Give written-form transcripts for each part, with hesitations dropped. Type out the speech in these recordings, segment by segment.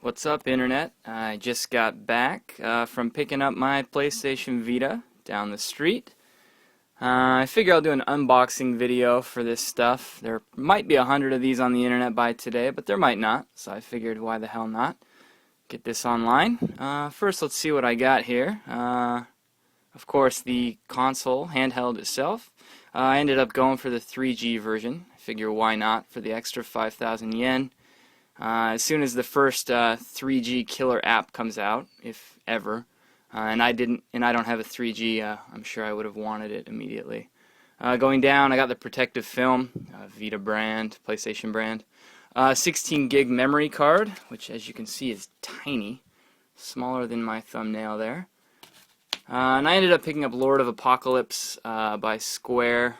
What's up, Internet? I just got back from picking up my PlayStation Vita down the street. I figure I'll do an unboxing video for this stuff. There might be 100 of these on the internet by today, but there might not, so I figured why the hell not. Get this online. First, let's see what I got here. Of course, the console, handheld itself. I ended up going for the 3G version. I figure why not for the extra 5,000 yen. As soon as the first 3G killer app comes out, if ever, and I don't have a 3G, I'm sure I would have wanted it immediately. Going down, I got the protective film, Vita brand, PlayStation brand, 16 gig memory card, which as you can see is tiny, smaller than my thumbnail there. And I ended up picking up Lord of Apocalypse by Square,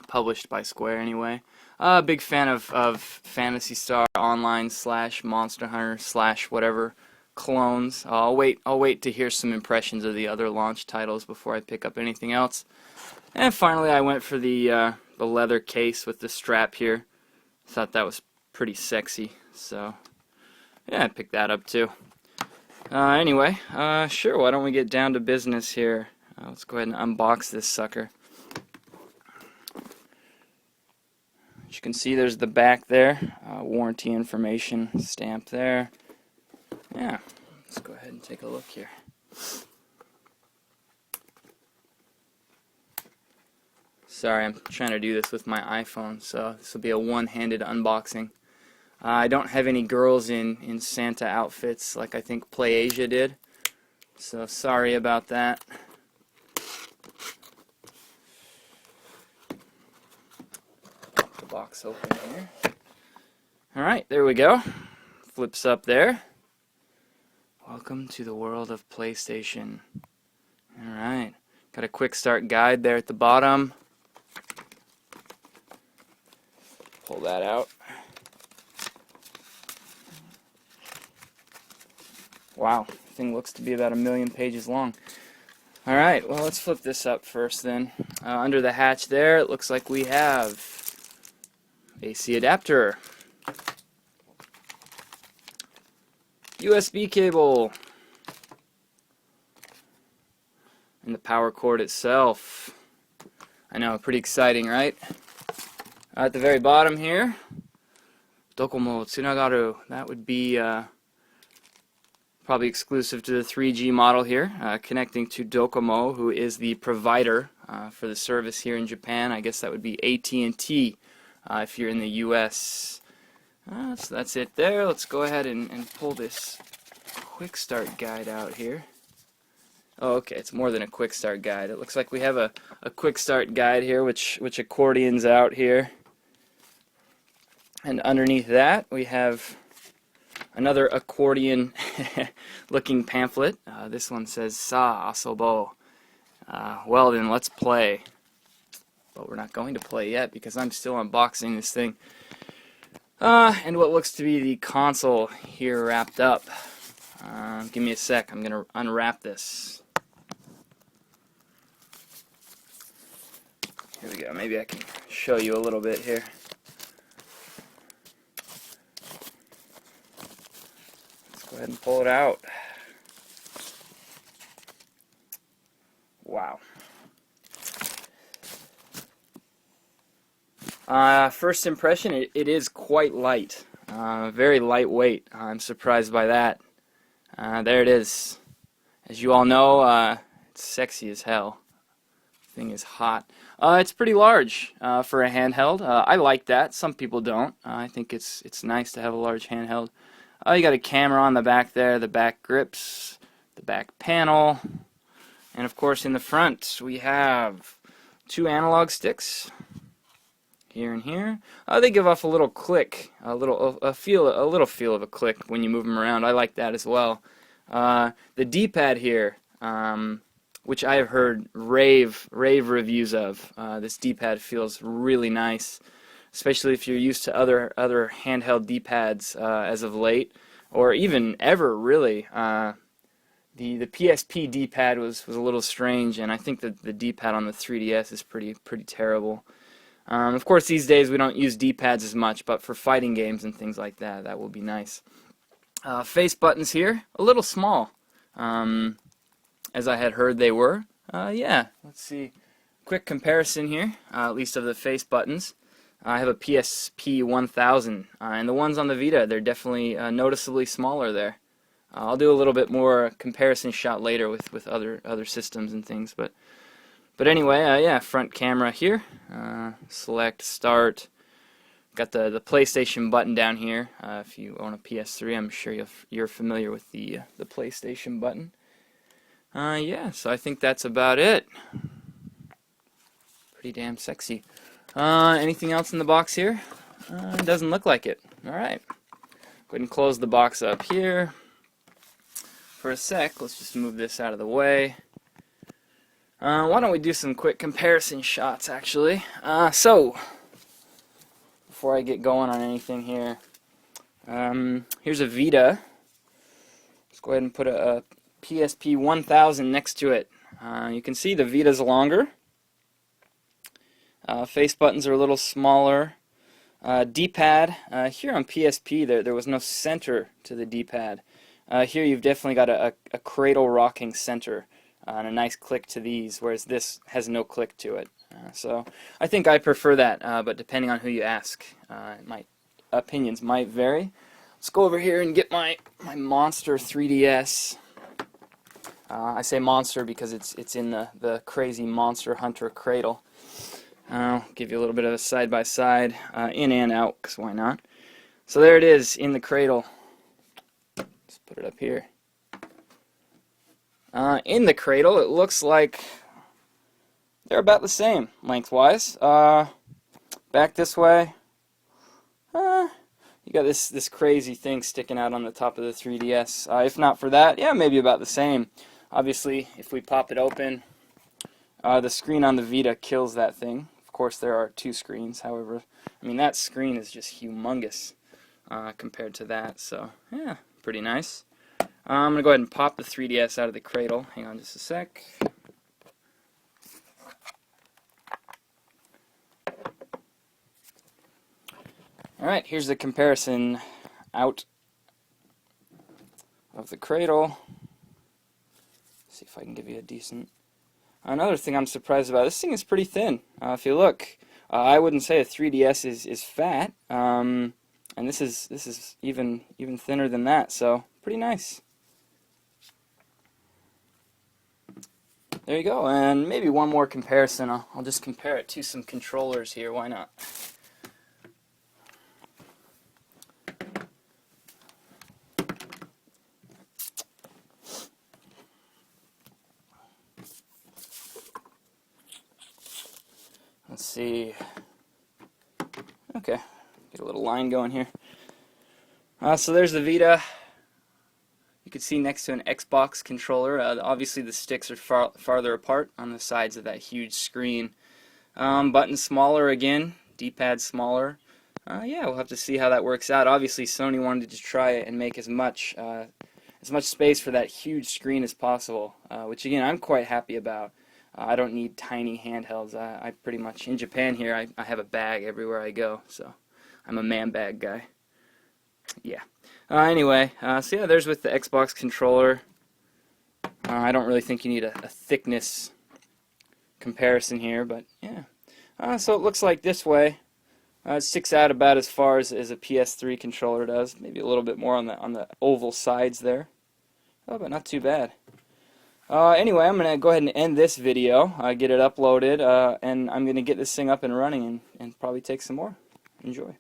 published by Square anyway. Big fan of Phantasy Star Online / Monster Hunter / whatever clones. I'll wait to hear some impressions of the other launch titles before I pick up anything else. And finally, I went for the leather case with the strap here. Thought that was pretty sexy, so yeah, I picked that up too. Anyway, sure. Why don't we get down to business here? Let's go ahead and unbox this sucker. As you can see, there's the back there, warranty information stamp there. Yeah, let's go ahead and take a look here. Sorry, I'm trying to do this with my iPhone, so this will be a one-handed unboxing. I don't have any girls in Santa outfits like I think PlayAsia did, so sorry about that. Box open here. Alright, there we go. Flips up there. Welcome to the world of PlayStation. Alright, got a quick start guide there at the bottom. Pull that out. Wow, the thing looks to be about 1,000,000 pages long. Alright, well, let's flip this up first then. Under the hatch there, it looks like we have AC adapter, USB cable, and the power cord itself. I know, pretty exciting, right? At the very bottom here, Docomo Tsunagaru. That would be probably exclusive to the 3G model here, connecting to Docomo, who is the provider for the service here in Japan. I guess that would be AT&T. If you're in the US. So that's it there. Let's go ahead and pull this quick start guide out here. Oh, okay, it's more than a quick start guide. It looks like we have a quick start guide here, which accordions out here. And underneath that, we have another accordion looking pamphlet. This one says Sa Asobo. Well then, let's play. But we're not going to play yet because I'm still unboxing this thing. And what looks to be the console here wrapped up. Give me a sec, I'm going to unwrap this. Here we go, maybe I can show you a little bit here. Let's go ahead and pull it out. Wow. First impression, it is quite light, very lightweight. I'm surprised by that. There it is. As you all know, it's sexy as hell. The thing is hot. It's pretty large for a handheld. I like that. Some people don't. I think it's nice to have a large handheld. You got a camera on the back there, the back grips, the back panel, and of course in the front we have 2 analog sticks. Here and here, they give off a little click, a little feel of a click when you move them around. I like that as well. The D-pad here, which I have heard rave reviews of. This D-pad feels really nice, especially if you're used to other handheld D-pads as of late, or even ever really. The PSP D-pad was a little strange, and I think that the D-pad on the 3DS is pretty terrible. Of course, these days we don't use D-pads as much, but for fighting games and things like that, that will be nice. Face buttons here, a little small, as I had heard they were. Yeah, let's see. Quick comparison here, at least of the face buttons. I have a PSP 1000, and the ones on the Vita, they're definitely noticeably smaller there. I'll do a little bit more comparison shot later with other systems and things, but anyway, yeah, front camera here. Select, start. Got the PlayStation button down here. If you own a PS3, I'm sure you're familiar with the PlayStation button. Yeah, so I think that's about it. Pretty damn sexy. Anything else in the box here? It doesn't look like it. Alright. Go ahead and close the box up here. For a sec, let's just move this out of the way. Why don't we do some quick comparison shots, actually. So, before I get going on anything here, here's a Vita. Let's go ahead and put a PSP 1000 next to it. You can see the Vita's longer. Face buttons are a little smaller. D-pad, here on PSP there was no center to the D-pad. Here you've definitely got a cradle rocking center and a nice click to these, whereas this has no click to it. So I think I prefer that, but depending on who you ask, my opinions might vary. Let's go over here and get my Monster 3DS. I say monster because it's in the crazy Monster Hunter cradle. I'll give you a little bit of a side-by-side, in and out, because why not? So there it is, in the cradle. Let's put it up here. In the cradle, it looks like they're about the same, lengthwise. Back this way, you got this crazy thing sticking out on the top of the 3DS. If not for that, yeah, maybe about the same. Obviously, if we pop it open, the screen on the Vita kills that thing. Of course, there are two screens. However, I mean, that screen is just humongous compared to that. So, yeah, pretty nice. I'm going to go ahead and pop the 3DS out of the cradle. Hang on just a sec. Alright, here's the comparison out of the cradle. See if I can give you a decent... Another thing I'm surprised about, this thing is pretty thin. If you look, I wouldn't say a 3DS is fat, and this is even thinner than that, so pretty nice. There you go, and maybe one more comparison. I'll just compare it to some controllers here, why not? Let's see. Okay, get a little line going here. So there's the Vita. You can see next to an Xbox controller. Obviously the sticks are farther apart on the sides of that huge screen. Buttons smaller again, D-pad smaller. Yeah, we'll have to see how that works out. Obviously Sony wanted to try it and make as much space for that huge screen as possible, which again I'm quite happy about. I don't need tiny handhelds. I pretty much, in Japan here, I have a bag everywhere I go, so I'm a man bag guy. Yeah. Anyway, so yeah, there's with the Xbox controller. I don't really think you need a thickness comparison here, but yeah. So it looks like this way. It sticks out about as far as a PS3 controller does. Maybe a little bit more on the oval sides there. Oh, but not too bad. Anyway, I'm going to go ahead and end this video, get it uploaded, and I'm going to get this thing up and running and probably take some more. Enjoy.